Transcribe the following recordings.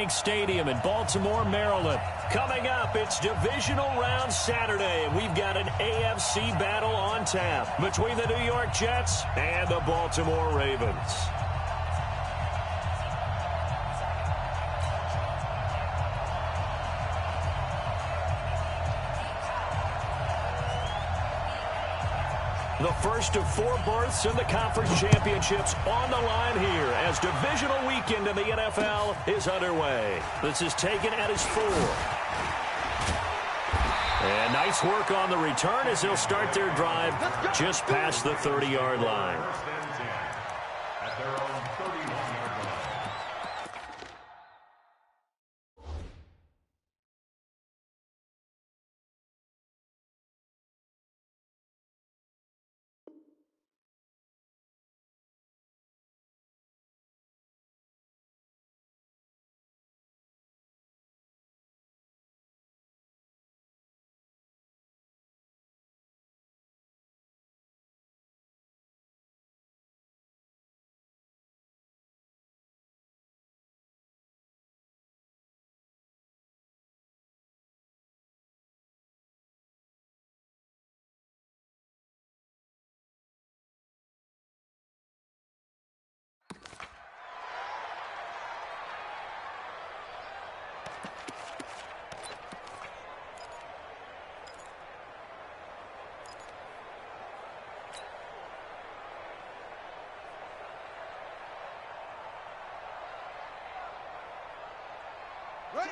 Stadium in Baltimore, Maryland. Coming up, it's divisional round Saturday, and we've got an AFC battle on tap between the New York Jets and the Baltimore Ravens. The first of 4 berths in the conference championships on the line here as divisional weekend in the NFL is underway. This is taken at his 4. And nice work on the return as they'll start their drive just past the 30-yard line.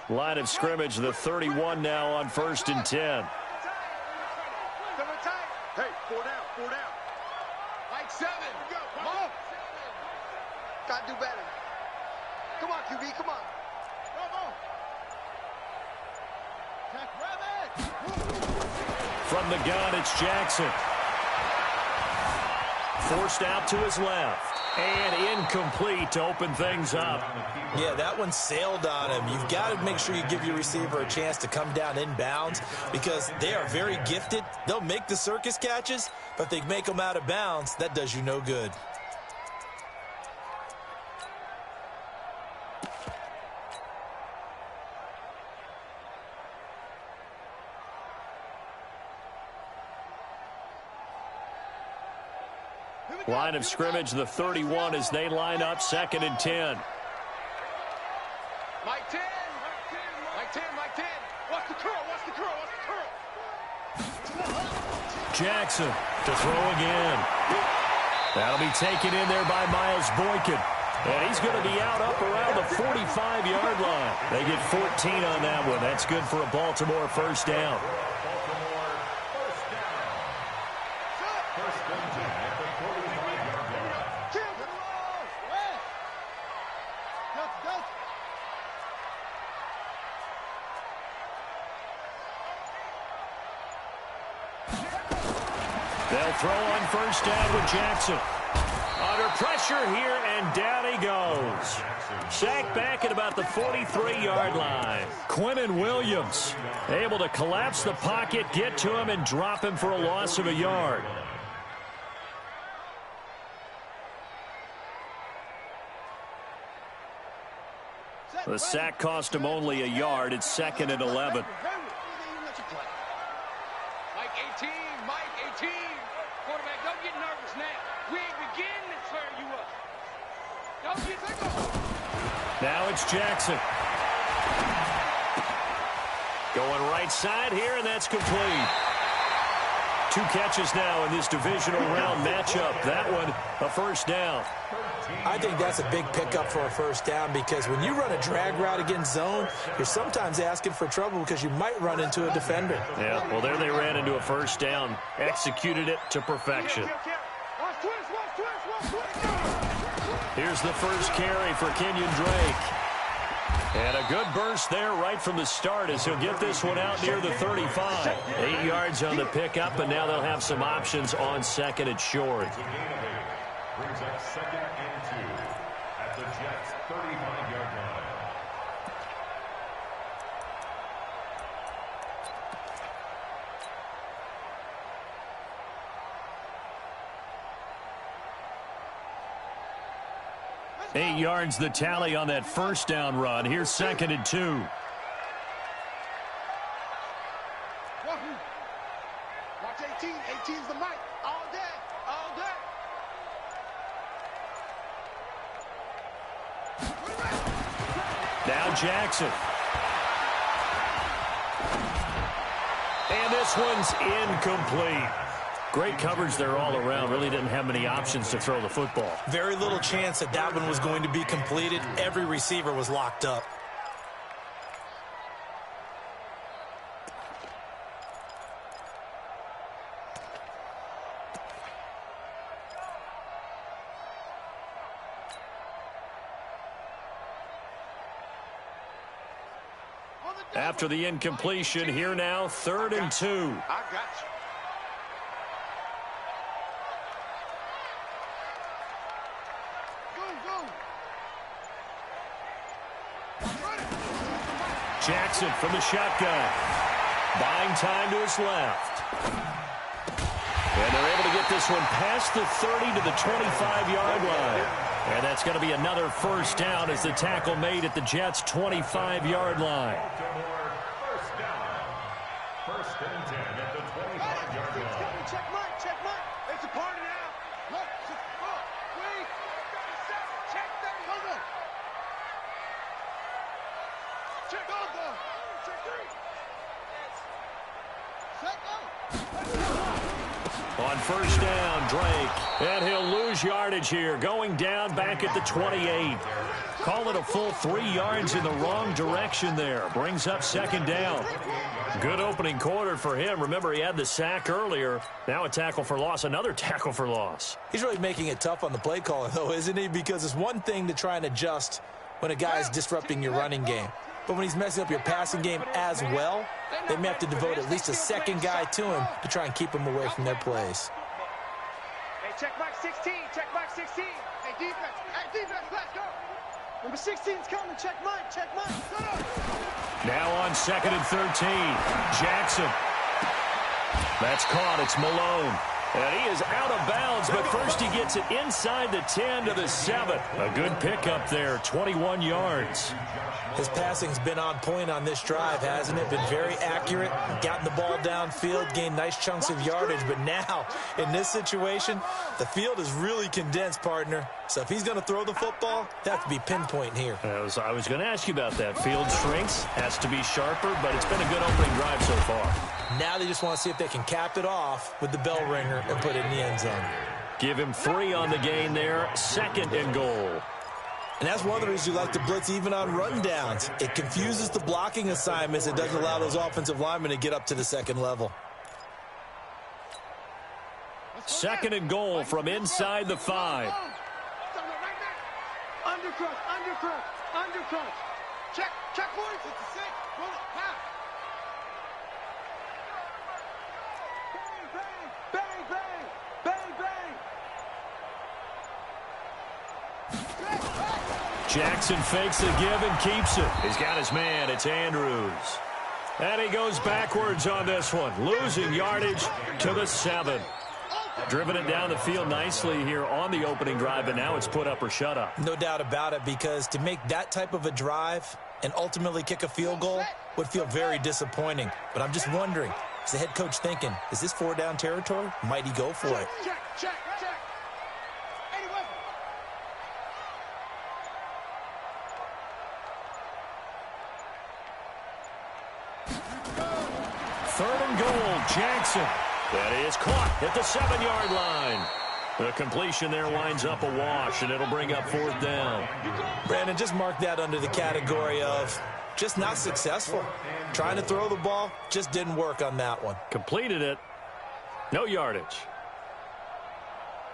Line of scrimmage, the 31 now on 1st and 10. Hey, 4 down, 4 down. Like 7. Come on. Got to do better. Come on, QB, come on. From the gun, it's Jackson. Forced out to his left. And incomplete to open things up. Yeah, that one sailed on him. You've got to make sure you give your receiver a chance to come down inbounds because they are very gifted. They'll make the circus catches, but if they make them out of bounds, that does you no good. Line of scrimmage, the 31 as they line up 2nd and 10. Mike 10. Mike 10. Mike 10. Watch the curl. Watch the curl. Watch the curl. Jackson to throw again. That'll be taken in there by Miles Boykin. And he's going to be out up around the 45-yard line. They get 14 on that one. That's good for a Baltimore first down. They'll throw on 1st down with Jackson. Under pressure here, and down he goes. Sacked back at about the 43-yard line. Quinnen Williams able to collapse the pocket, get to him, and drop him for a loss of a yard. The sack cost him only a yard. It's 2nd and 11. Mike 18. Mike 18. Quarterback, don't get nervous now. We ain't beginning to tear you up. Don't get Now it's Jackson. Going right side here, and that's complete. 2 catches now in this divisional round matchup. That one, a first down. I think that's a big pickup for a first down because when you run a drag route against zone, you're sometimes asking for trouble because you might run into a defender. Yeah, well, there they ran into a first down. Executed it to perfection. Here's the first carry for Kenyon Drake. And a good burst there right from the start as he'll get this one out near the 35. 8 yards on the pickup, and now they'll have some options on 2nd and short. Brings up 2nd and 2 at the Jets' 35-yard line. 8 yards the tally on that first down run. Here's 2nd and 2. Watch 18. 18's the mic. All day. All day. Now Jackson. And this one's incomplete. Great coverage there all around. Really didn't have many options to throw the football. Very little chance that that one was going to be completed. Every receiver was locked up. After the incompletion, here now, 3rd and 2. I got you. Jackson from the shotgun. Buying time to his left. And they're able to get this one past the 30 to the 25-yard line. And that's going to be another first down as the tackle made at the Jets' 25-yard line. First down. 1st and 10 at the 25-yard line. Check mark, check mark. It's a party now. Look, 6, 4, 3, 37. Check 30. Hold on. Check over. Check 3. Check out. On first down, Drake. And he'll lose yardage here. Going down back at the 28. Call it a full 3 yards in the wrong direction there. Brings up 2nd down. Good opening quarter for him. Remember, he had the sack earlier. Now a tackle for loss, another tackle for loss. He's really making it tough on the play caller, though, isn't he? Because it's one thing to try and adjust when a guy is disrupting your running game. But when he's messing up your passing game as well, they may have to devote at least a second guy to him to try and keep him away from their plays. Hey, check mark 16. Check mark 16. Hey, defense. Hey, defense, let's go. Number 16's coming. Check mark. Check mark. Now on 2nd and 13. Jackson. That's caught. It's Malone. And he is out of bounds, but first he gets it inside the 10 to the 7. A good pickup there, 21 yards. His passing's been on point on this drive, hasn't it? Been very accurate, gotten the ball downfield, gained nice chunks of yardage. But now, in this situation, the field is really condensed, partner. So if he's going to throw the football, they have to be pinpoint here. I was going to ask you about that. Field shrinks, has to be sharper, but it's been a good opening drive so far. Now they just want to see if they can cap it off with the bell ringer and put it in the end zone. Give him 3 on the gain there, 2nd and goal. And that's one of the reasons you like to blitz even on rundowns. It confuses the blocking assignments. It doesn't allow those offensive linemen to get up to the second level. 2nd and goal from inside the 5. Undercrunch, undercrunch, undercrunch. Check 46. Roll it, half. Bang, bang, bang, bang, bang, bang. Jackson fakes the give and keeps it. He's got his man. It's Andrews. And he goes backwards on this one. Losing yardage to the 7. Driven it down the field nicely here on the opening drive, but now it's put up or shut up. No doubt about it, because to make that type of a drive and ultimately kick a field goal would feel very disappointing. But I'm just wondering, is the head coach thinking, is this 4-down territory? Might he go for it? Check, check, check. 81. 3rd and goal, Jackson. That is caught at the 7-yard line. The completion there winds up a wash, and it'll bring up 4th down. Brandon, just mark that under the category of just not successful. Trying to throw the ball, just didn't work on that one. Completed it. No yardage.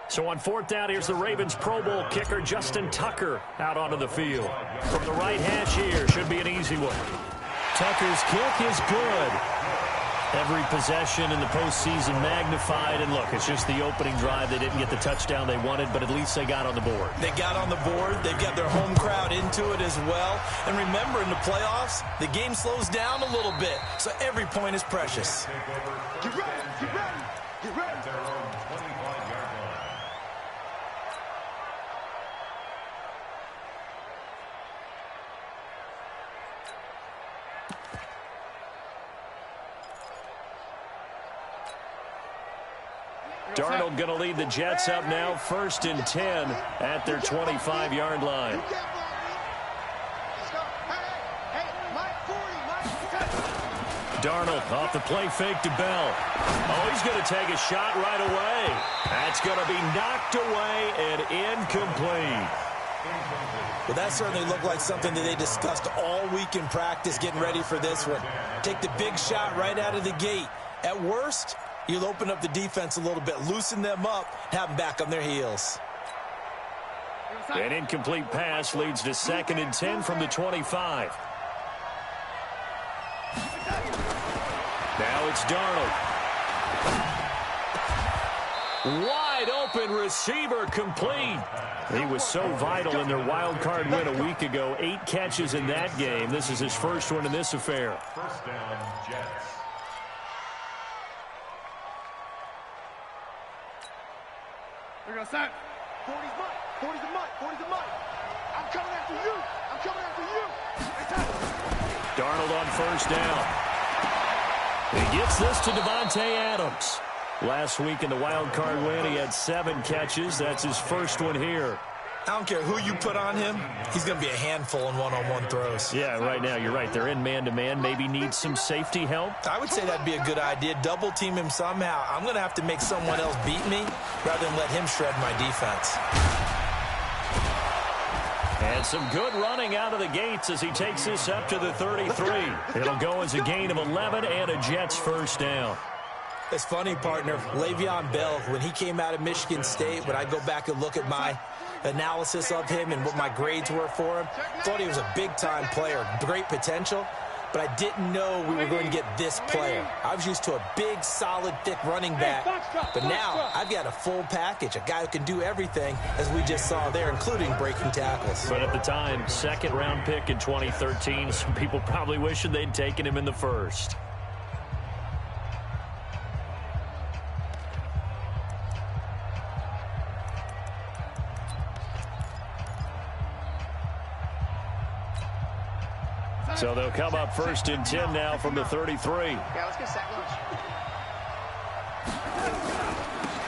So on 4th down, here's the Ravens Pro Bowl kicker, Justin Tucker, out onto the field. From the right hash here, should be an easy one. Tucker's kick is good. Every possession in the postseason magnified. And look, it's just the opening drive. They didn't get the touchdown they wanted, but at least they got on the board. They got on the board. They've got their home crowd into it as well. And remember, in the playoffs, the game slows down a little bit. So every point is precious. Get ready, get ready, get ready. Darnold going to lead the Jets up now, 1st and 10 at their 25-yard line. Darnold off the play fake to Bell. Oh, he's going to take a shot right away. That's going to be knocked away and incomplete. Well, that certainly looked like something that they discussed all week in practice getting ready for this one. Take the big shot right out of the gate. At worst, you'll open up the defense a little bit, loosen them up, have them back on their heels. An incomplete pass leads to 2nd and 10 from the 25. Now it's Darnold. Wide open receiver complete. He was so vital in their wild card win a week ago. 8 catches in that game. This is his first one in this affair. First down, Jets. We're going to set. 40's mine. 40's a mine. 40's a mine. I'm coming after you. I'm coming after you. Darnold on 1st down. He gets this to Davante Adams. Last week in the wild card win, he had 7 catches. That's his first one here. I don't care who you put on him. He's going to be a handful in one-on-one throws. Yeah, right now, you're right. They're in man-to-man. Maybe need some safety help. I would say that'd be a good idea. Double team him somehow. I'm going to have to make someone else beat me rather than let him shred my defense. And some good running out of the gates as he takes this up to the 33. It'll go as a gain of 11 and a Jets first down. It's funny, partner. Le'Veon Bell, when he came out of Michigan State, when I go back and look at my analysis of him and what my grades were for him, thought he was a big-time player, great potential, but I didn't know we were going to get this player. I was used to a big, solid, thick running back, but now I've got a full package, a guy who can do everything, as we just saw there, including breaking tackles. But at the time, 2nd-round pick in 2013, some people probably wishing they'd taken him in the 1st. So they'll come up 1st and 10 now from the 33. Yeah, let's get sack lunch.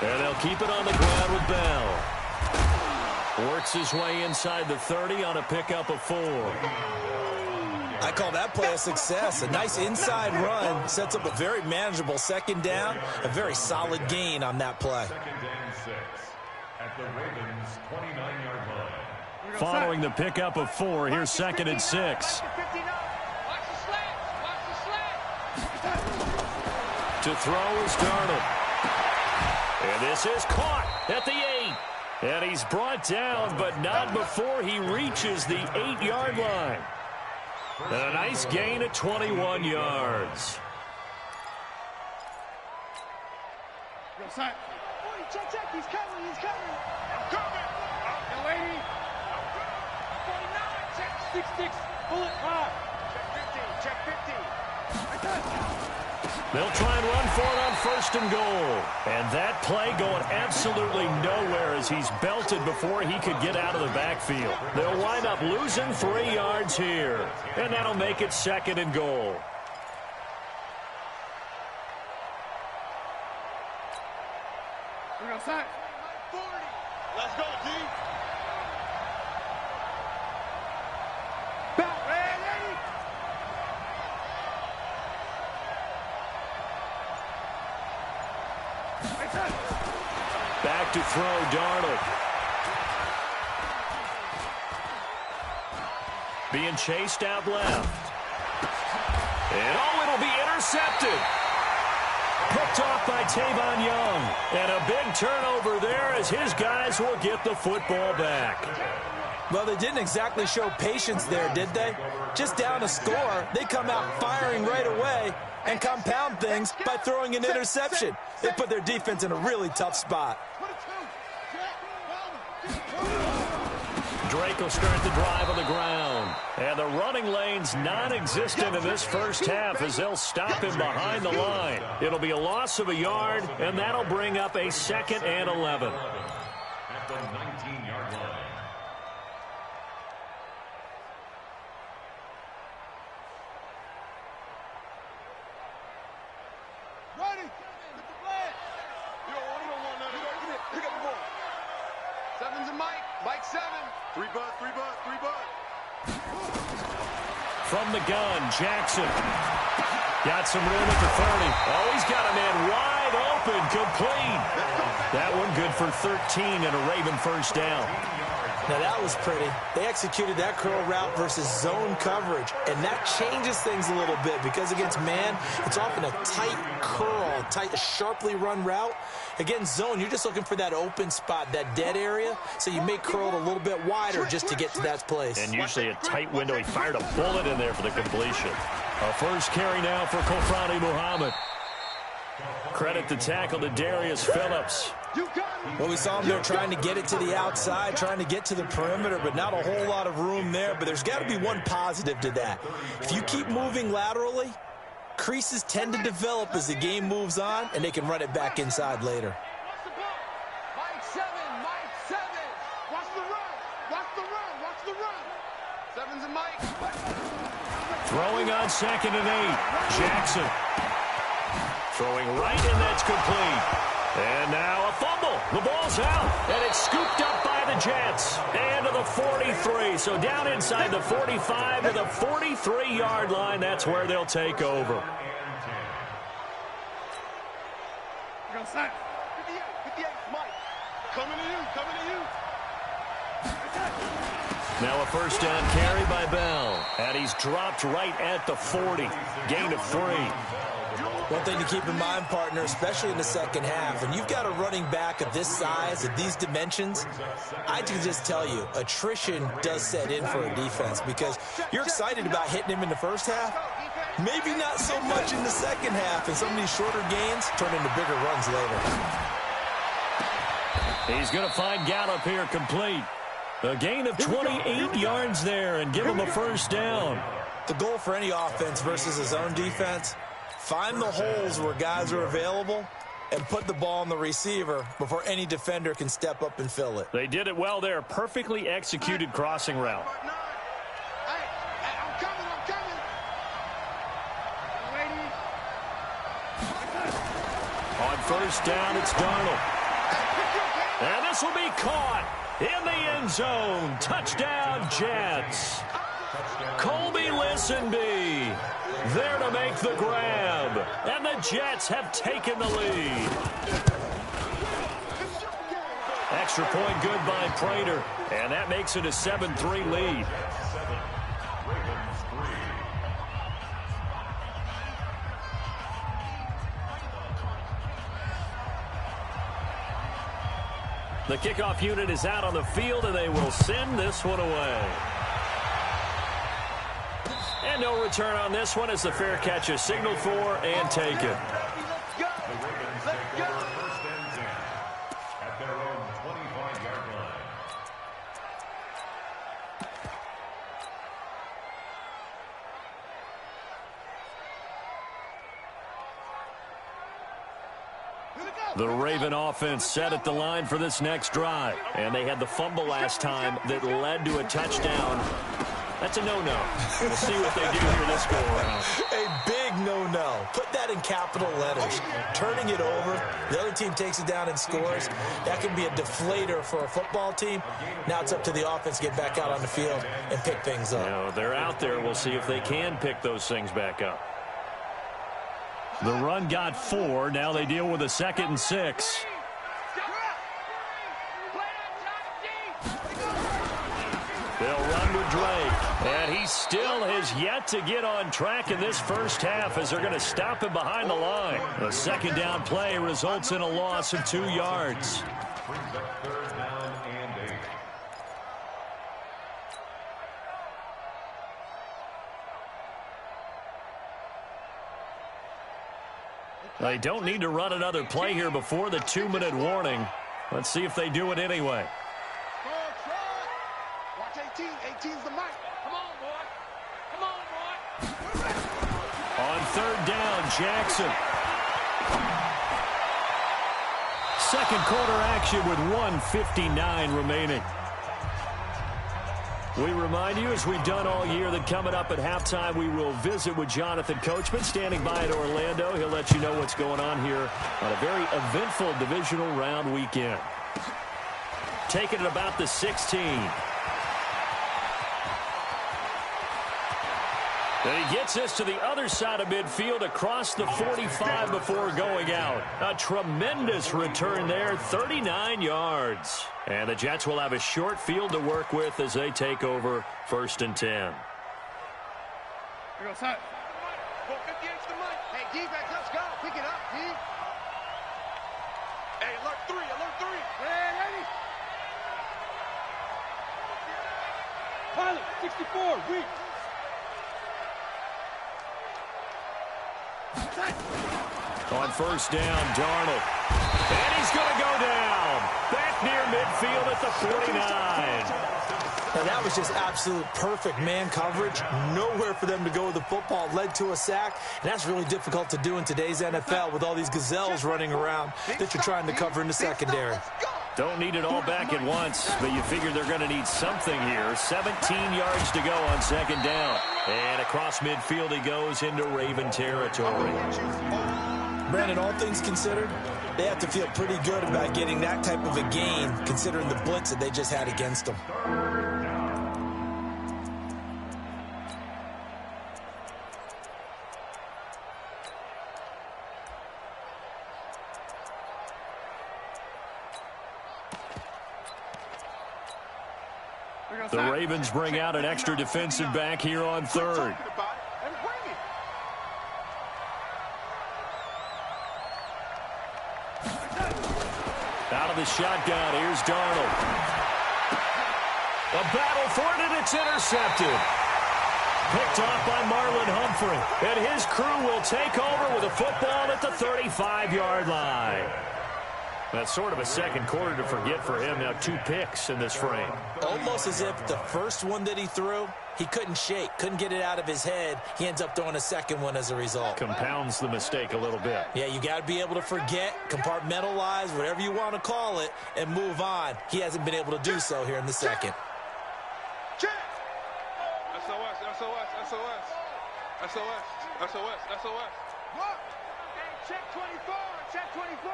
And they'll keep it on the ground with Bell. Works his way inside the 30 on a pickup of 4. I call that play a success. A nice inside run sets up a very manageable 2nd down, a very solid gain on that play. 2nd and 6 at the Ravens' 29-yard line. Following the pickup of 4, here's 2nd and 6. To throw is Darnold. And this is caught at the 8. And he's brought down, but not before he reaches the 8-yard line. And a nice gain of 21 yards. Check, he's coming, he's coming. I'm coming. Yo, lady. 49, check 66, bullet 5. Check 50. They'll try and run for it on 1st and goal. And that play going absolutely nowhere as he's belted before he could get out of the backfield. They'll wind up losing 3 yards here. And that'll make it 2nd and goal. We're going to sack. 40. Let's go, D. Back, ready. Back to throw, Darnold. Being chased out left. And it'll be intercepted. Picked off by Tavon Young. And a big turnover there as his guys will get the football back. Well, they didn't exactly show patience there, did they? Just down a score, they come out firing right away and compound things by throwing an interception. They put their defense in a really tough spot. Drake will start the drive on the ground. And the running lane's non-existent in this first half as they'll stop him behind the line. It'll be a loss of a yard, and that'll bring up a 2nd and 11. At the 19-yard line. Mike 7. 3 bud, 3 bud, 3 bud. From the gun, Jackson. Got some room at the 30. Oh, he's got a man wide open, complete. That one good for 13 and a Raven first down. Now, that was pretty. They executed that curl route versus zone coverage, and that changes things a little bit because against man, it's often a tight curl, tight, sharply run route. Against zone, you're just looking for that open spot, that dead area, so you make curl a little bit wider just to get to that place. And usually a tight window. He fired a bullet in there for the completion. A first carry now for Kofrani Muhammad. Credit the tackle to Darius Phillips. Well, we saw him there trying to get it to the outside, trying to get to the perimeter, but not a whole lot of room there. But there's got to be one positive to that. If you keep moving laterally, creases tend to develop as the game moves on, and they can run it back inside later. Mike 7, Mike 7. Watch the run, watch the run, watch the run. 7's a Mike. Throwing on 2nd and 8. Jackson. Throwing right, and that's complete. And now a fumble. The ball's out, and it's scooped up by the Jets. And to the 43. So down inside the 45 to the 43-yard line. That's where they'll take over. 58, 58, Mike. Coming to you, coming to you. Now a first down carry by Bell. And he's dropped right at the 40. Gain of 3. One thing to keep in mind, partner, especially in the second half, when you've got a running back of this size, of these dimensions, I can just tell you, attrition does set in for a defense because you're excited about hitting him in the first half, maybe not so much in the second half, and some of these shorter gains turn into bigger runs later. He's going to find Gallup here complete. A gain of 28 yards there and give him a first down. The goal for any offense versus his own defense, find the holes where guys are available and put the ball on the receiver before any defender can step up and fill it. They did it well there. Perfectly executed crossing route. Hey, I'm coming, I'm coming. On first down, it's Darnold. And this will be caught in the end zone. Touchdown, Jets. Colby Listenbee there to make the grab. And the Jets have taken the lead. Extra point good by Prater. And that makes it a 7-3 lead. The kickoff unit is out on the field, and they will send this one away. And no return on this one as the fair catch is signaled for and taken. Let's go. Let's go. First and 10 at their own 25-yard line. The Raven offense set at the line for this next drive. And they had the fumble last time that led to a touchdown. That's a no-no. We'll see what they do here this go-around. A big no-no. Put that in capital letters. Turning it over, the other team takes it down and scores. That can be a deflator for a football team. Now it's up to the offense to get back out on the field and pick things up. Now, they're out there. We'll see if they can pick those things back up. The run got 4. Now they deal with a 2nd and 6. They'll run with Drake. And he still has yet to get on track in this first half as they're going to stop him behind the line. A second down play results in a loss of 2 yards. Brings up third down and 8. They don't need to run another play here before the 2-minute warning. Let's see if they do it anyway. Watch 18. 18's the mic. Come on, boy. Come on, boy. On third down, Jackson. Second quarter action with 1:59 remaining. We remind you, as we've done all year, that coming up at halftime, we will visit with Jonathan Coachman, standing by in Orlando. He'll let you know what's going on here on a very eventful divisional round weekend. take it at about the 16. And he gets us to the other side of midfield across the 45 before going out. A tremendous return there, 39 yards. And the Jets will have a short field to work with as they take over 1st and 10. Here goes Hut. Go 58 to the mic. Hey, defense, let's go. Pick it up, D. Hey, alert 3, alert 3. Hey, ready? Pilot, 64, weak. On 1st down, Darnold. And he's going to go down. Back near midfield at the 49. Now, that was just absolute perfect man coverage. Nowhere for them to go with the football. Led to a sack. And that's really difficult to do in today's NFL with all these gazelles running around that you're trying to cover in the secondary. Don't need it all back at once, but you figure they're going to need something here. 17 yards to go on 2nd down. And across midfield he goes into Raven territory. Brandon, all things considered, they have to feel pretty good about getting that type of a gain, considering the blitz that they just had against them. The Ravens bring out an extra defensive back here on 3rd. Out of the shotgun, here's Darnold. A battle for it, and it's intercepted. Picked off by Marlon Humphrey. And his crew will take over with a football at the 35-yard line. That's sort of a second quarter to forget for him. Now 2 picks in this frame. Almost as if the first one that he threw, he couldn't shake, couldn't get it out of his head. He ends up throwing a second one as a result. Compounds the mistake a little bit. Yeah, you got to be able to forget, compartmentalize, whatever you want to call it, and move on. He hasn't been able to do so here in the second. Check. SOS, SOS, SOS. SOS, SOS, SOS. Look. Hey, check 24, check 24.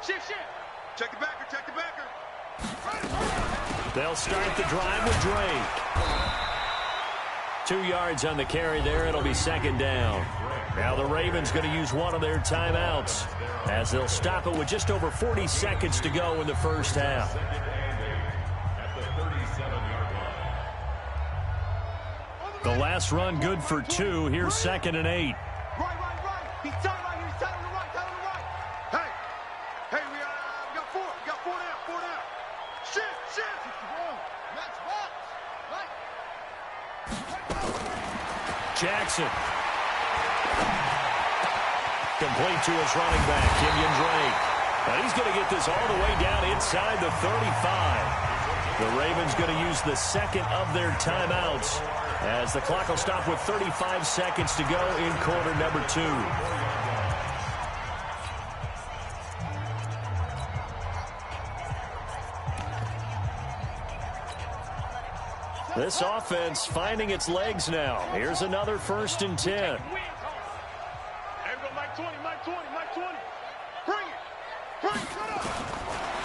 Shift. Check the backer, check the backer. They'll start the drive with Drake. 2 yards on the carry there. It'll be 2nd down. Now the Ravens going to use one of their timeouts as they'll stop it with just over 40 seconds to go in the first half. The last run good for 2. Here's 2nd and 8. Right. He's tight right here. He's tight on the right, Hey, we got 4. We got 4 down. Shift. Next box. Right. Jackson. Complete to his running back, Kenyon Drake. And he's going to get this all the way down inside the 35. The Ravens going to use the second of their timeouts as the clock will stop with 35 seconds to go in quarter number 2. This offense finding its legs now. Here's another 1st and 10. There we go, Mike 20. Bring it.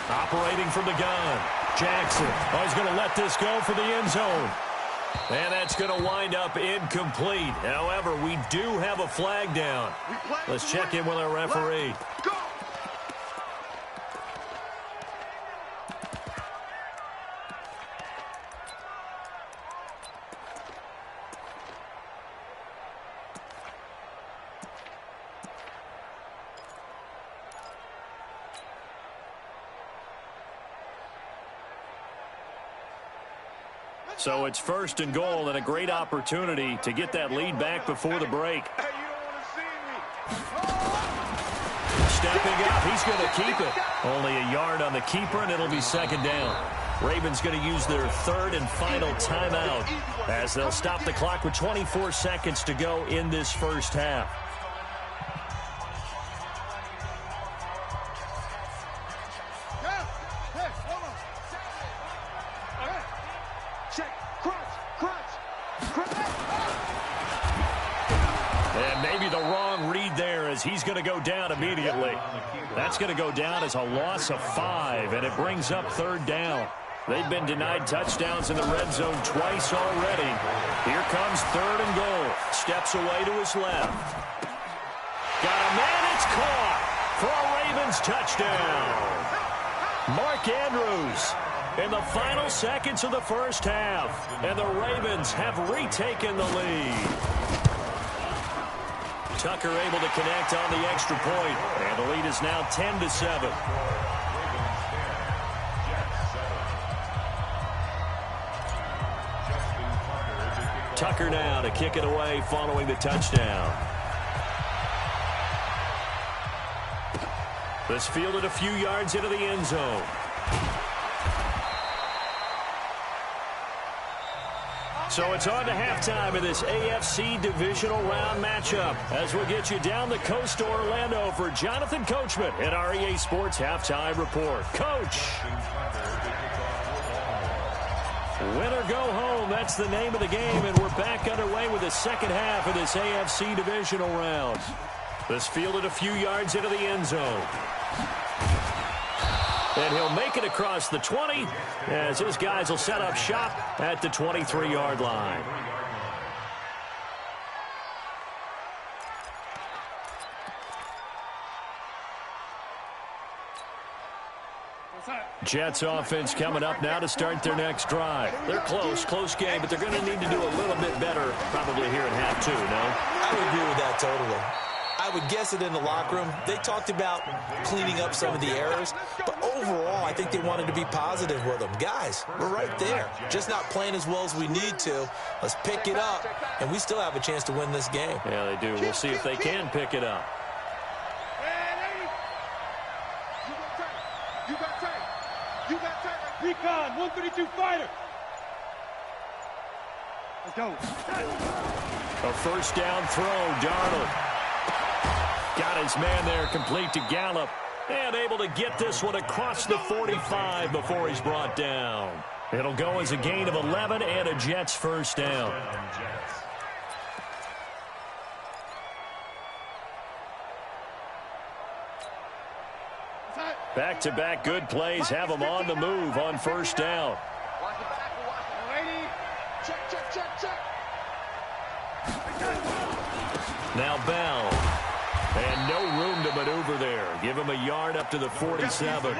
Operating from the gun. Jackson. Oh, he's going to let this go for the end zone. And that's going to wind up incomplete. However, we do have a flag down. Let's check in with our referee. Go. So it's 1st and goal and a great opportunity to get that lead back before the break. Hey, you don't want to see me. Stepping up, he's going to keep it. Only a yard on the keeper, and it'll be 2nd down. Ravens going to use their 3rd and final timeout as they'll stop the clock with 24 seconds to go in this first half. And maybe the wrong read there as he's going to go down immediately. That's going to go down as a loss of 5, and it brings up 3rd down. They've been denied touchdowns in the red zone twice already. Here comes 3rd and goal. Steps away to his left. Got a man. It's caught for a Ravens touchdown. Mark Andrews in the final seconds of the first half. And the Ravens have retaken the lead. Tucker able to connect on the extra point. And the lead is now 10-7. Tucker now to kick it away following the touchdown. This fielded a few yards into the end zone. So it's on to halftime of this AFC divisional round matchup as we'll get you down the coast to Orlando for Jonathan Coachman at our EA Sports Halftime Report. Coach. Win or go home, that's the name of the game, and we're back underway with the second half of this AFC divisional round. This fielded a few yards into the end zone. And he'll make it across the 20 as his guys will set up shop at the 23-yard line. Jets offense coming up now to start their next drive. They're close game, but they're going to need to do a little bit better probably here in half 2, no? I would agree with that totally. I would guess it in the locker room. They talked about cleaning up some of the errors, but overall, I think they wanted to be positive with them. Guys, we're right there. Just not playing as well as we need to. Let's pick it up, and we still have a chance to win this game. Yeah, they do. We'll see if they can pick it up. You got time. Recon, 132 fighter. Let's go. A first down throw, Darnold. Got his man there complete to Gallup. And able to get this one across the 45 before he's brought down. It'll go as a gain of 11 and a Jets first down. Back-to-back good plays have them on the move on first down. Now Bell. And no room to maneuver there. Give him a yard up to the 47.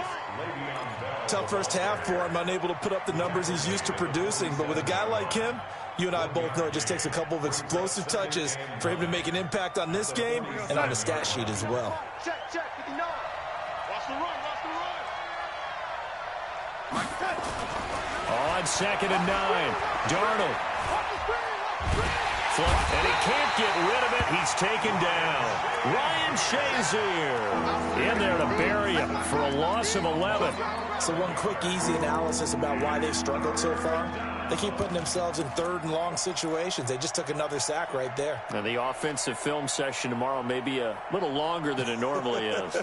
Tough first half for him, unable to put up the numbers he's used to producing. But with a guy like him, you and I both know it just takes a couple of explosive touches for him to make an impact on this game and on the stat sheet as well. Check, 59. Watch the run. On 2nd and 9, Darnold. And he can't get rid of it. He's taken down. Ryan Shazier in there to bury him for a loss of 11. So one quick, easy analysis about why they've struggled so far. They keep putting themselves in 3rd and long situations. They just took another sack right there. And the offensive film session tomorrow may be a little longer than it normally is.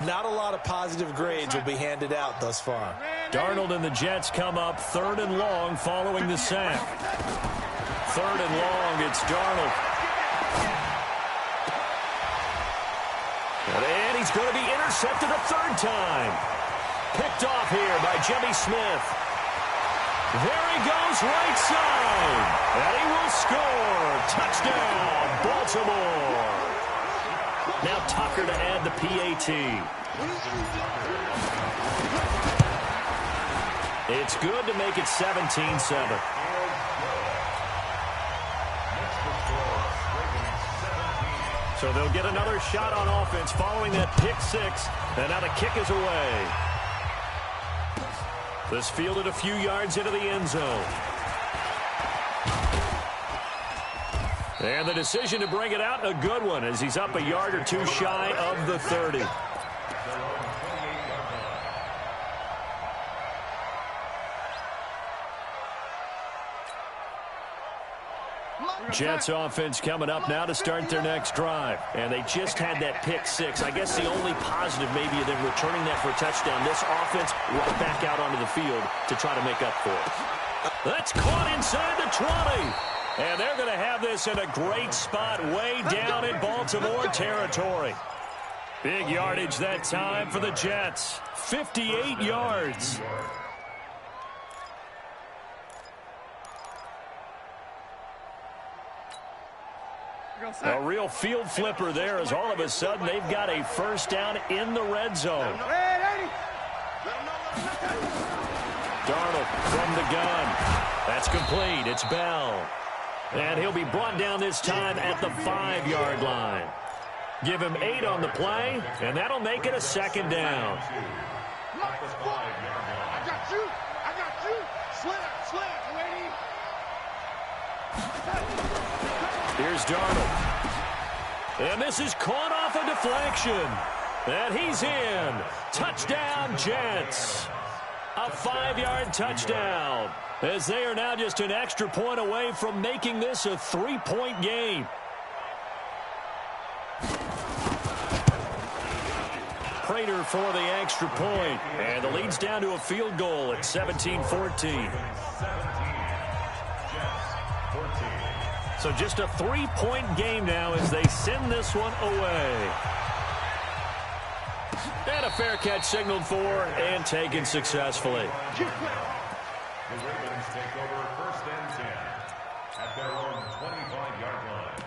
Not a lot of positive grades will be handed out thus far. Darnold and the Jets come up 3rd and long following the sack. 3rd and long, it's Darnold. And he's going to be intercepted a 3rd time. Picked off here by Jimmy Smith. There he goes right side. And he will score. Touchdown, Baltimore. Now Tucker to add the PAT. It's good to make it 17-7. So they'll get another shot on offense following that pick 6. And now the kick is away. This fielded a few yards into the end zone. And the decision to bring it out, a good one, as he's up a yard or two shy of the 30. Jets offense coming up now to start their next drive. And they just had that pick 6. I guess the only positive maybe of them returning that for a touchdown. This offense right back out onto the field to try to make up for it. That's caught inside the 20. And they're going to have this in a great spot way down in Baltimore territory. Big yardage that time for the Jets. 58 yards. A real field flipper there as all of a sudden they've got a first down in the red zone. Darnold from the gun. That's complete. It's Bell. And he'll be brought down this time at the 5-yard line. Give him 8 on the play, and that'll make it a second down. I got you. I got you. Slam, ready? Here's Darnold. And this is caught off a deflection. And he's in. Touchdown, Jets. A 5-yard touchdown. As they are now just an extra point away from making this a 3-point game. Prater for the extra point. And the lead's down to a field goal at 17-14. So just a 3-point game now as they send this one away. And a fair catch signaled for and taken successfully. The Ravens take over 1st and 10 at their own 25-yard line.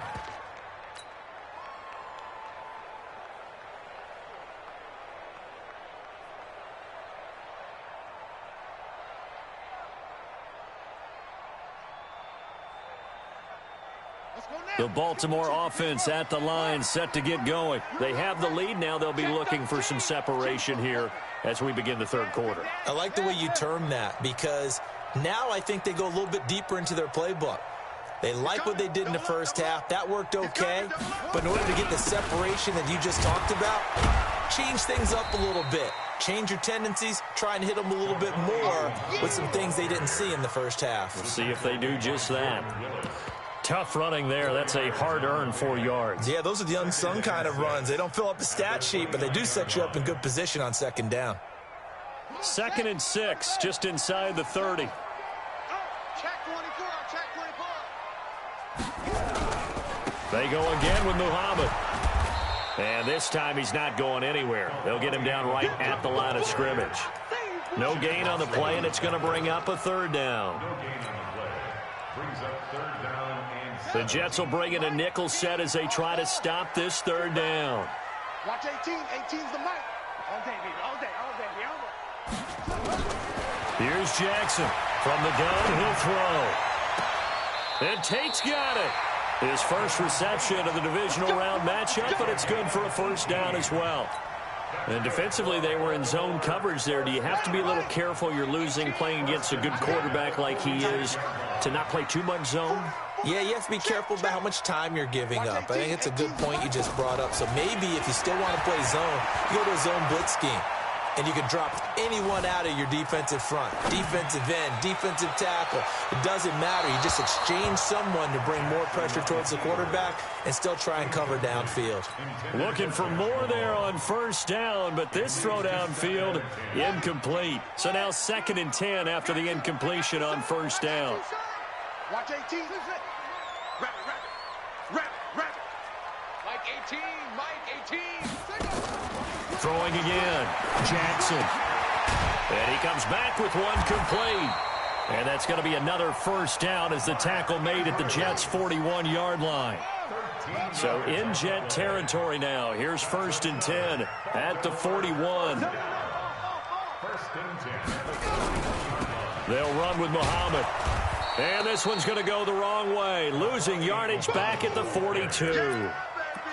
The Baltimore offense at the line set to get going. They have the lead. Now they'll be looking for some separation here as we begin the third quarter. I like the way you term that because now I think they go a little bit deeper into their playbook. They like what they did in the first half. That worked okay. But in order to get the separation that you just talked about, change things up a little bit. Change your tendencies. Try and hit them a little bit more with some things they didn't see in the first half. We'll see if they do just that. Tough running there. That's a hard-earned 4 yards. Yeah, those are the unsung kind of runs. They don't fill up the stat sheet, but they do set you up in good position on second down. 2nd and 6, just inside the 30. Check 24, check 24. They go again with Muhammad. And this time he's not going anywhere. They'll get him down right at the line of scrimmage. No gain on the play, and it's going to bring up a 3rd down. No gain on the play. Brings up 3rd down and 7. The Jets will bring in a nickel set as they try to stop this 3rd down. Watch 18. 18's the mic. All day, baby. All day, all day, all day. Here's Jackson. From the gun, he'll throw. And Tate's got it. His first reception of the divisional round matchup, but it's good for a 1st down as well. And defensively, they were in zone coverage there. Do you have to be a little careful you're losing playing against a good quarterback like he is to not play too much zone? Yeah, you have to be careful about how much time you're giving up. I think it's a good point you just brought up. So maybe if you still want to play zone, you go to a zone blitz scheme. And you can drop anyone out of your defensive front. Defensive end, defensive tackle. It doesn't matter. You just exchange someone to bring more pressure towards the quarterback and still try and cover downfield. Looking for more there on 1st down, but this throw downfield incomplete. So now 2nd and 10 after the incompletion on 1st down. Watch 18. Rabbit. Mike 18. Mike 18. Throwing again. Jackson. And he comes back with one complete. And that's going to be another 1st down as the tackle made at the Jets' 41-yard line. So in Jet territory now. Here's 1st and 10 at the 41. 1st and 10. They'll run with Muhammad. And this one's going to go the wrong way. Losing yardage back at the 42.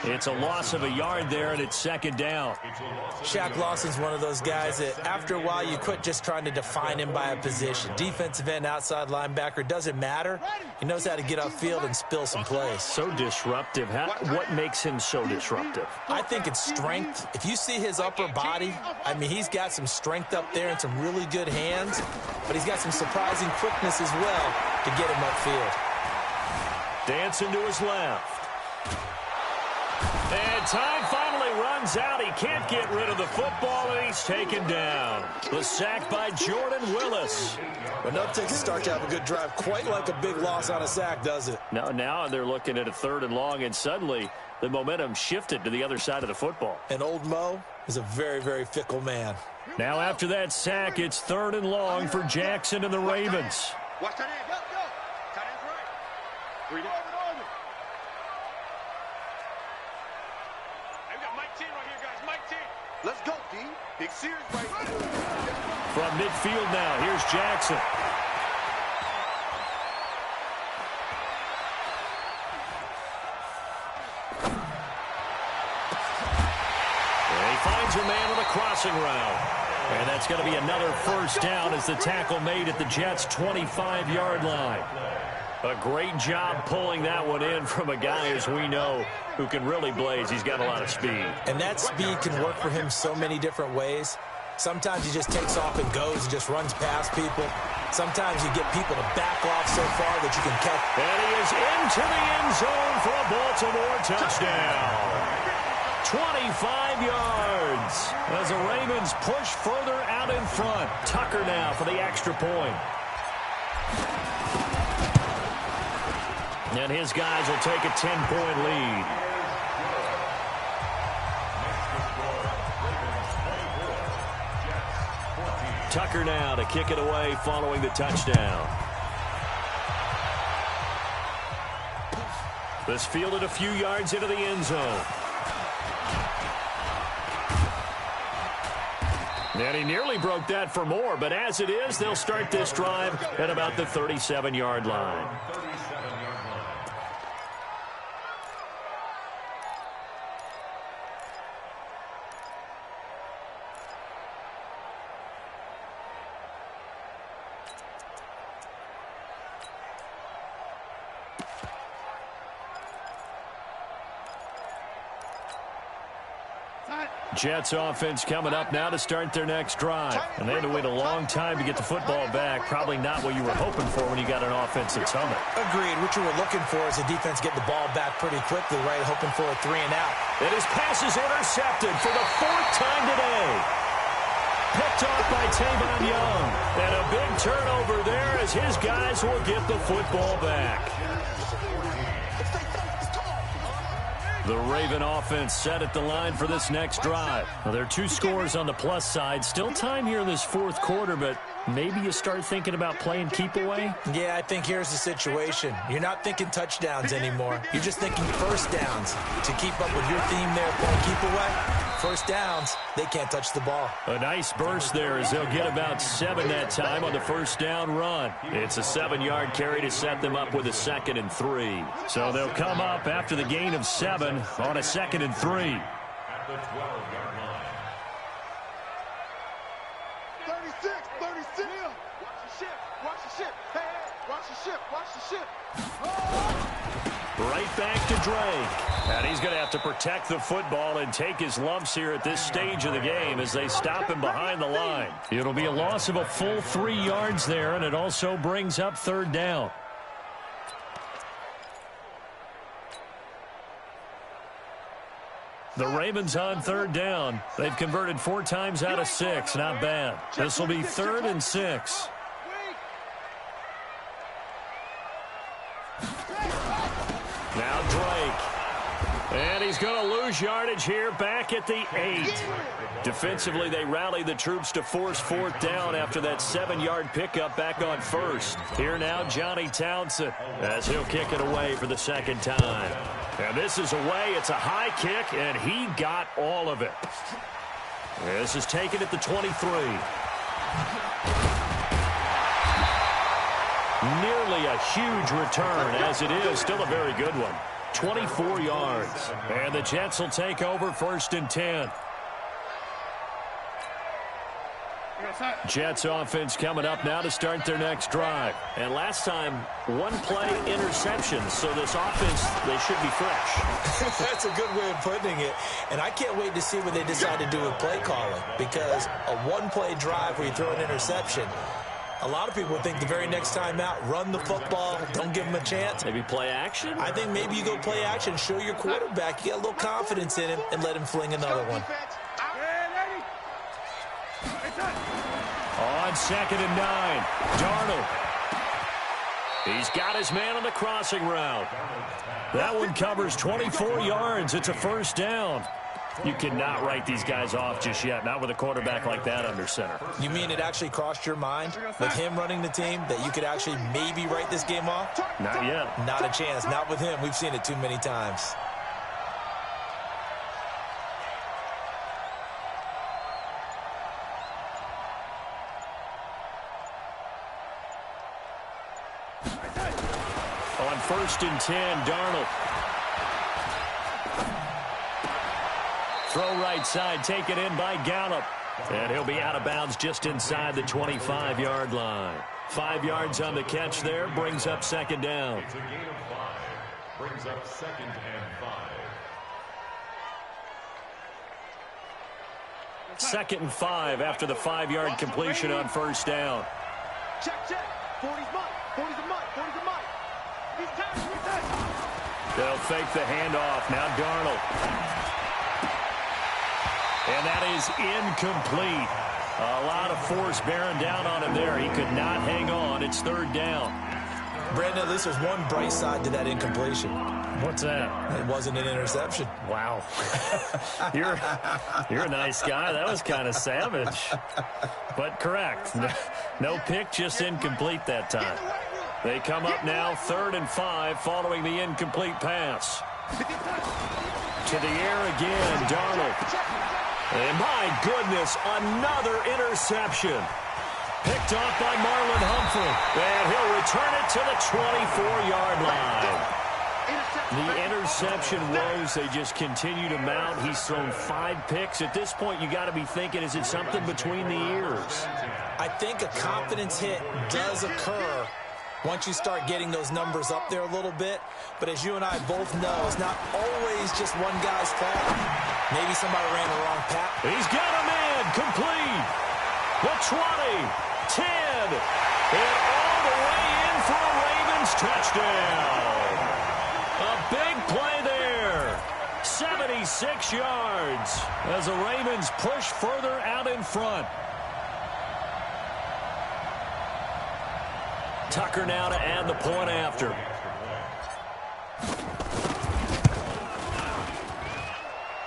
It's a loss of a yard there, and it's 2nd down. Shaq Lawson's one of those guys that after a while you quit just trying to define him by a position. Defensive end, outside linebacker, doesn't matter. He knows how to get upfield and spill some plays. So disruptive. What makes him so disruptive? I think it's strength. If you see his upper body, I mean, he's got some strength up there and some really good hands, but he's got some surprising quickness as well to get him upfield. Dancing to his left. And time finally runs out. He can't get rid of the football, and he's taken down. The sack by Jordan Willis. But no takes a start to have a good drive. Quite like a big loss on a sack, does it? Now they're looking at a 3rd and long, and suddenly the momentum shifted to the other side of the football. And old Mo is a very, very fickle man. Now after that sack, it's 3rd and long for Jackson and the Ravens. Watch that end. Go. Tight end's right. 3 down. Hey, we got Mike 10 right here, guys. Mike 10. Let's go, D. Big series right here. From midfield now, here's Jackson. And he finds a man on the crossing route. And that's going to be another 1st down as the tackle made at the Jets' 25-yard line. A great job pulling that one in from a guy, as we know, who can really blaze. He's got a lot of speed. And that speed can work for him so many different ways. Sometimes he just takes off and goes and just runs past people. Sometimes you get people to back off so far that you can catch. And he is into the end zone for a Baltimore touchdown. 25 yards as the Ravens push further out in front. Tucker now for the extra point. And his guys will take a 10-point lead. Tucker now to kick it away following the touchdown. This fielded a few yards into the end zone. And he nearly broke that for more, but as it is, they'll start this drive at about the 37-yard line. Jets offense coming up now to start their next drive. And they had to wait a long time to get the football back. Probably not what you were hoping for when you got an offense at Summit. Agreed. What you were looking for is the defense getting the ball back pretty quickly, right? Hoping for a 3 and out. And his pass is intercepted for the 4th time today. Picked off by Tavon Young. And a big turnover there as his guys will get the football back. The Raven offense set at the line for this next drive. Well, there are 2 scores on the plus side. Still time here in this 4th quarter, but maybe you start thinking about playing keep away? Yeah, I think here's the situation. You're not thinking touchdowns anymore. You're just thinking 1st downs. To keep up with your theme there, playing keep away, 1st downs, they can't touch the ball. A nice burst there as they'll get about 7 that time on the 1st down run. It's a 7-yard carry to set them up with a 2nd and 3. So they'll come up after the gain of 7 on a 2nd and 3. At the 12-yard line. 36. Watch the ship. Hey, watch the ship. Right back to Drake. And he's going to have to protect the football and take his lumps here at this stage of the game as they stop him behind the line. It'll be a loss of a full 3 yards there, and it also brings up 3rd down. The Ravens on 3rd down. They've converted 4 times out of 6. Not bad. This will be 3rd and 6. Now Drake. And he's going to lose yardage here back at the 8. Defensively, they rally the troops to force 4th down after that 7-yard pickup back on 1st. Here now, Johnny Townsend, as he'll kick it away for the 2nd time. And this is away. It's a high kick, and he got all of it. This is taken at the 23. Nearly a huge return, as it is still a very good one. 24 yards. And the Jets will take over 1st and 10. Jets offense coming up now to start their next drive. And last time, 1 play interception. So this offense, they should be fresh. That's a good way of putting it. And I can't wait to see what they decide to do with play calling. Because a 1-play drive where you throw an interception, A lot of people think the very next time out, run the football, don't give him a chance. Maybe play action? I think maybe you go play action, show your quarterback, you got a little confidence in him, and let him fling another one. On 2nd and 9, Darnold. He's got his man on the crossing route. That one covers 24 yards. It's a first down. You cannot write these guys off just yet, not with a quarterback like that under center. You mean it actually crossed your mind with him running the team that you could actually maybe write this game off? Not yet. Not a chance. Not with him. We've seen it too many times. On 1st and 10, Darnold. Throw right side, taken in by Gallup. And he'll be out of bounds just inside the 25-yard line. 5 yards on the catch there, brings up 2nd down. It's a gain of 5. Brings up 2nd and 5. 2nd and 5 after the 5-yard completion on 1st down. Check, check. 40's mine. 40's a mine. 40's a mine. He's tired. He's tired. They'll fake the handoff. Now Darnold. And that is incomplete. A lot of force bearing down on him there. He could not hang on. It's 3rd down. Brandon, at least there's one bright side to that incompletion. What's that? It wasn't an interception. Wow. You're a nice guy. That was kind of savage. But correct. No pick, just incomplete that time. They come up now 3rd and 5 following the incomplete pass. To the air again, Darnold. And my goodness, another interception. Picked off by Marlon Humphrey. And he'll return it to the 24-yard line. The interception woes, they just continue to mount. He's thrown 5 picks. At this point, you got to be thinking, is it something between the ears? I think a confidence hit does occur once you start getting those numbers up there a little bit. But as you and I both know, it's not always just one guy's fault. Maybe somebody ran the wrong path. He's got a man complete. The 20, 10, and all the way in for a Ravens touchdown. A big play there. 76 yards as the Ravens push further out in front. Tucker now to add the point after.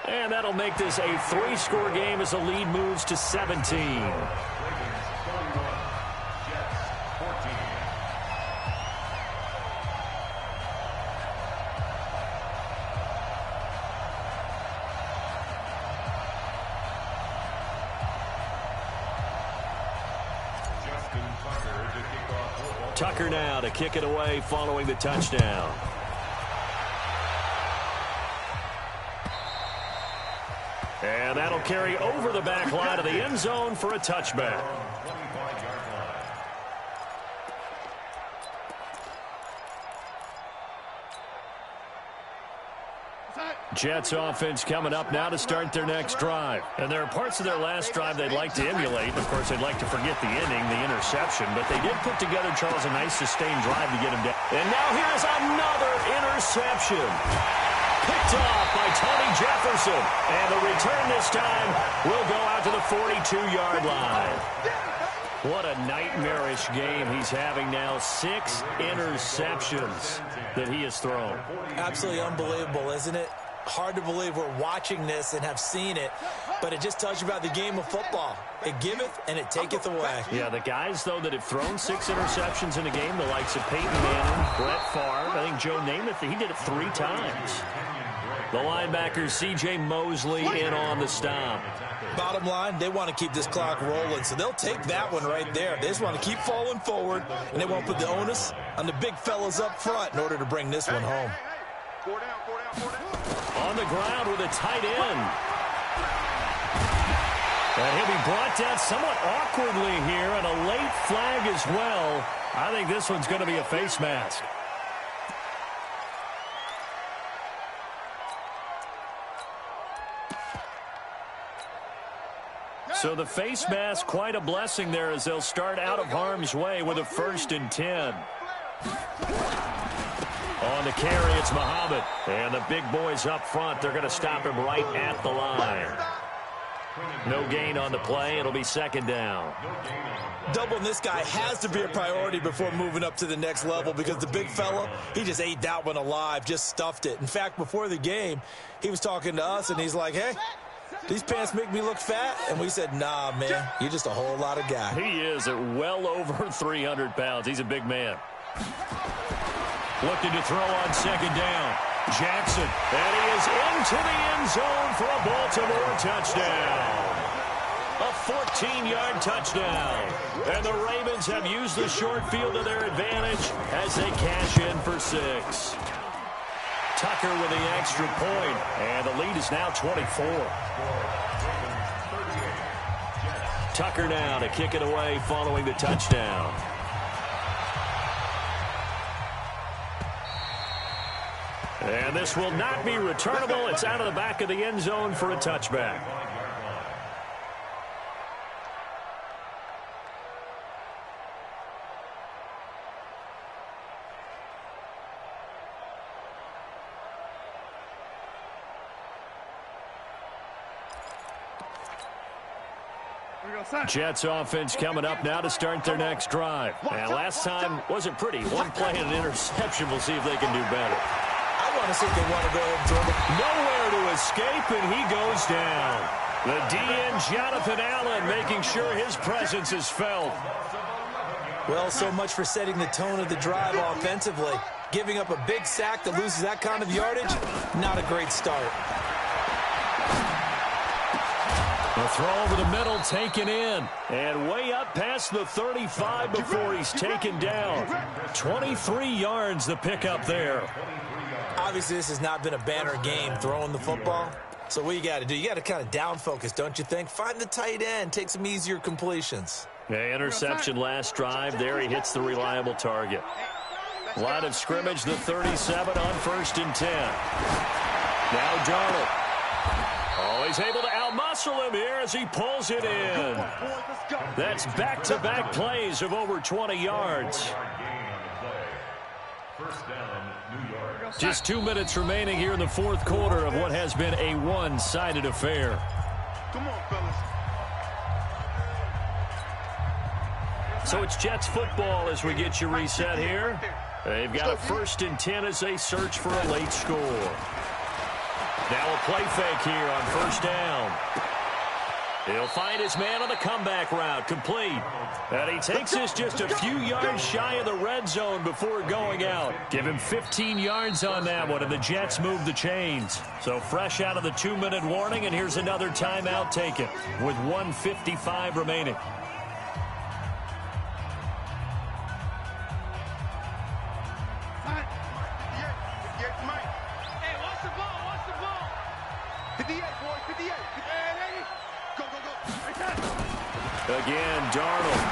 And that'll make this a 3-score game as the lead moves to 17. Tucker now to kick it away following the touchdown. And that'll carry over the back line of the end zone for a touchback. Jets offense coming up now to start their next drive. And there are parts of their last drive they'd like to emulate. Of course, they'd like to forget the inning, the interception. But they did put together, Charles, a nice sustained drive to get him down. And now here's another interception. Picked off by Tony Jefferson. And the return this time will go out to the 42-yard line. What a nightmarish game he's having now. 6 interceptions that he has thrown. Absolutely unbelievable, isn't it? Hard to believe we're watching this and have seen it, but it just tells you about the game of football. It giveth and it taketh away. Yeah, the guys, though, that have thrown 6 interceptions in a game, the likes of Peyton Manning, Brett Favre, I think Joe Namath, he did it 3 times. The linebacker, C.J. Mosley, in on the stop. Bottom line, they want to keep this clock rolling, so they'll take that one right there. They just want to keep falling forward, and they won't put the onus on the big fellas up front in order to bring this one home. 4 down, 4 down, 4 down. On the ground with a tight end. And he'll be brought down somewhat awkwardly here, and a late flag as well. I think this one's going to be a face mask. So the face mask, quite a blessing there as they'll start out of harm's way with a 1st and 10. On the carry, it's Muhammad. And the big boys up front, they're going to stop him right at the line. No gain on the play. It'll be 2nd down. Doubling this guy has to be a priority before moving up to the next level because the big fella, he just ate that one alive, just stuffed it. In fact, before the game, he was talking to us, and he's like, hey, these pants make me look fat? And we said, nah, man, you're just a whole lot of guy. He is at well over 300 pounds. He's a big man. Looking to throw on 2nd down. Jackson, and he is into the end zone for a Baltimore touchdown. A 14-yard touchdown. And the Ravens have used the short field to their advantage as they cash in for 6. Tucker with the extra point, and the lead is now 24. Tucker now to kick it away following the touchdown. And this will not be returnable. It's out of the back of the end zone for a touchback. Jets offense coming up now to start their next drive. And last time wasn't pretty. One play and an interception. We'll see if they can do better. I want to see if they want to go ahead and throw it. Nowhere to escape, and he goes down. The DN, Jonathan Allen, making sure his presence is felt. Well, so much for setting the tone of the drive offensively. Giving up a big sack that loses that kind of yardage, not a great start. A throw over the middle, taken in. And way up past the 35 before he's taken down. 23 yards the pickup there. Obviously, this has not been a banner game throwing the football. So what you got to do, you got to kind of down focus, don't you think? Find the tight end, take some easier completions. Yeah, interception last drive. There he hits the reliable target. Line of scrimmage, the 37 on 1st and 10. Now Darnold. Oh, he's able to outmuscle him here as he pulls it in. That's back-to-back plays of over 20 yards. Just 2 minutes remaining here in the 4th quarter of what has been a one-sided affair. Come on, fellas. So it's Jets football as we get you reset here. They've got a 1st and 10 as they search for a late score. Now a play fake here on 1st down. He'll find his man on the comeback route, complete. And he takes this just a few yards shy of the red zone before going out. Give him 15 yards on that one, and the Jets move the chains. So fresh out of the 2-minute warning, and here's another timeout taken with 1:55 remaining. Again, Darnold.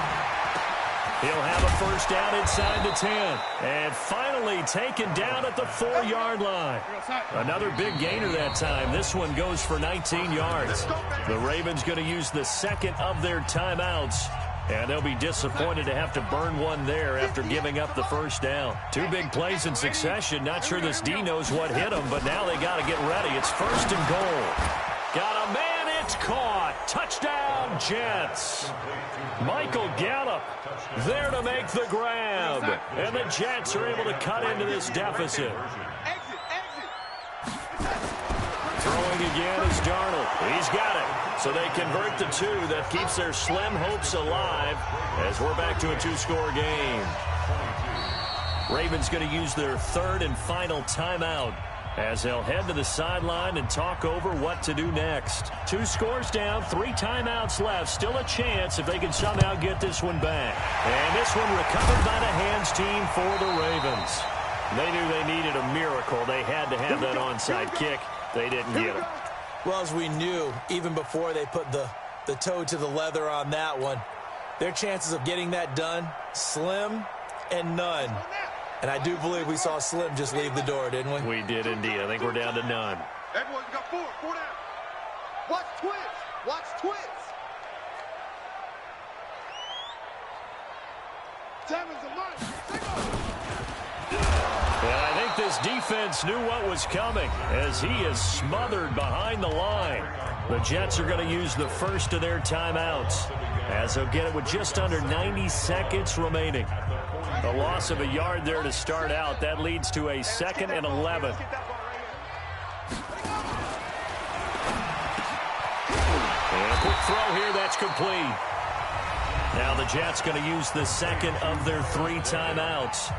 He'll have a 1st down inside the 10. And finally taken down at the 4-yard line. Another big gainer that time. This one goes for 19 yards. The Ravens going to use the 2nd of their timeouts. And they'll be disappointed to have to burn one there after giving up the 1st down. 2 big plays in succession. Not sure this D knows what hit him, but now they got to get ready. It's 1st and goal. Got a man. It's caught. Touchdown, Jets. Michael Gallup there to make the grab. And the Jets are able to cut into this deficit. Throwing again is Darnold. He's got it. So they convert the 2. That keeps their slim hopes alive as we're back to a 2-score game. Ravens going to use their 3rd and final timeout as they'll head to the sideline and talk over what to do next. 2 scores down, 3 timeouts left. Still a chance if they can somehow get this one back. And this one recovered by the hands team for the Ravens. They knew they needed a miracle. They had to have that onside kick. They didn't get it. Well, as we knew, even before they put the toe to the leather on that one, their chances of getting that done, slim and none. And I do believe we saw Slim just leave the door, didn't we? We did indeed. I think we're down to none. Everyone got 4 down. Watch twins. Watch twins. And I think this defense knew what was coming as he is smothered behind the line. The Jets are going to use the first of their timeouts as they'll get it with just under 90 seconds remaining. The loss of a yard there to start out. That leads to a 2nd and 11. And a quick throw here. That's complete. Now the Jets going to use the second of their 3 timeouts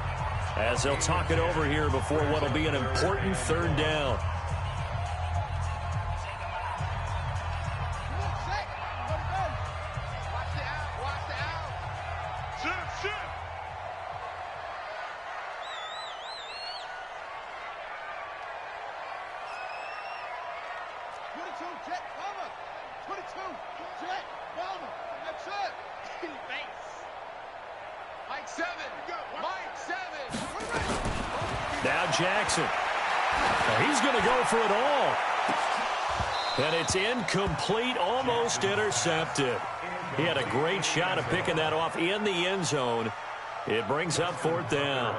as they'll talk it over here before what will be an important 3rd down. Now Jackson. He's going to go for it all. And it's incomplete, almost intercepted. He had a great shot of picking that off in the end zone. It brings up 4th down.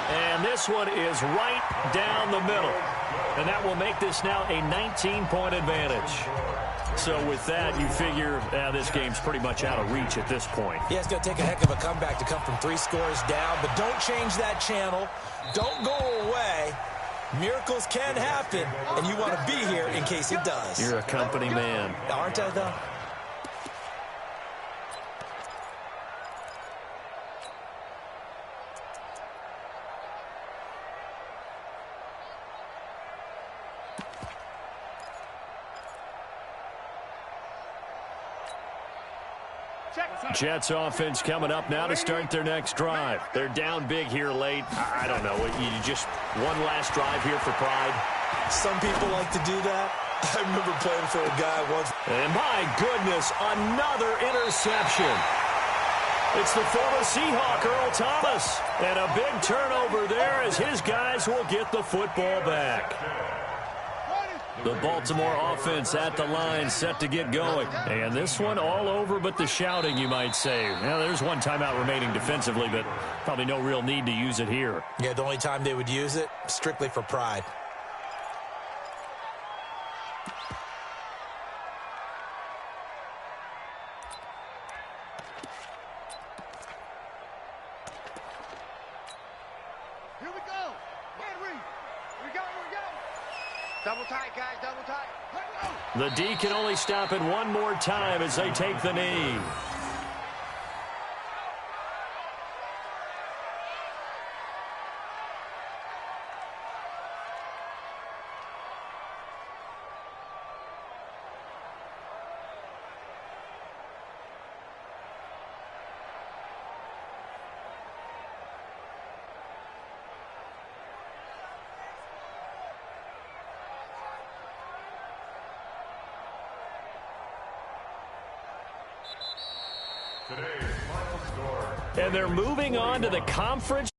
And this one is right down the middle. And that will make this now a 19-point advantage. So with that, you figure this game's pretty much out of reach at this point. Yeah, it's going to take a heck of a comeback to come from 3 scores down. But don't change that channel. Don't go away. Miracles can happen, and you want to be here in case it does. You're a company man. Aren't I, though? Jets offense coming up now to start their next drive. They're down big here late. I don't know. You just one last drive here for pride. Some people like to do that. I remember playing for a guy once. And my goodness, another interception. It's the former Seahawk, Earl Thomas. And a big turnover there as his guys will get the football back. The Baltimore offense at the line, set to get going. And this one all over but the shouting, you might say. Now, there's one timeout remaining defensively, but probably no real need to use it here. Yeah, the only time they would use it, strictly for pride. Here we go. Henry. Here we go. Double tight, guys. Double tight. The D can only stop it one more time as they take the knee. And they're moving on to the conference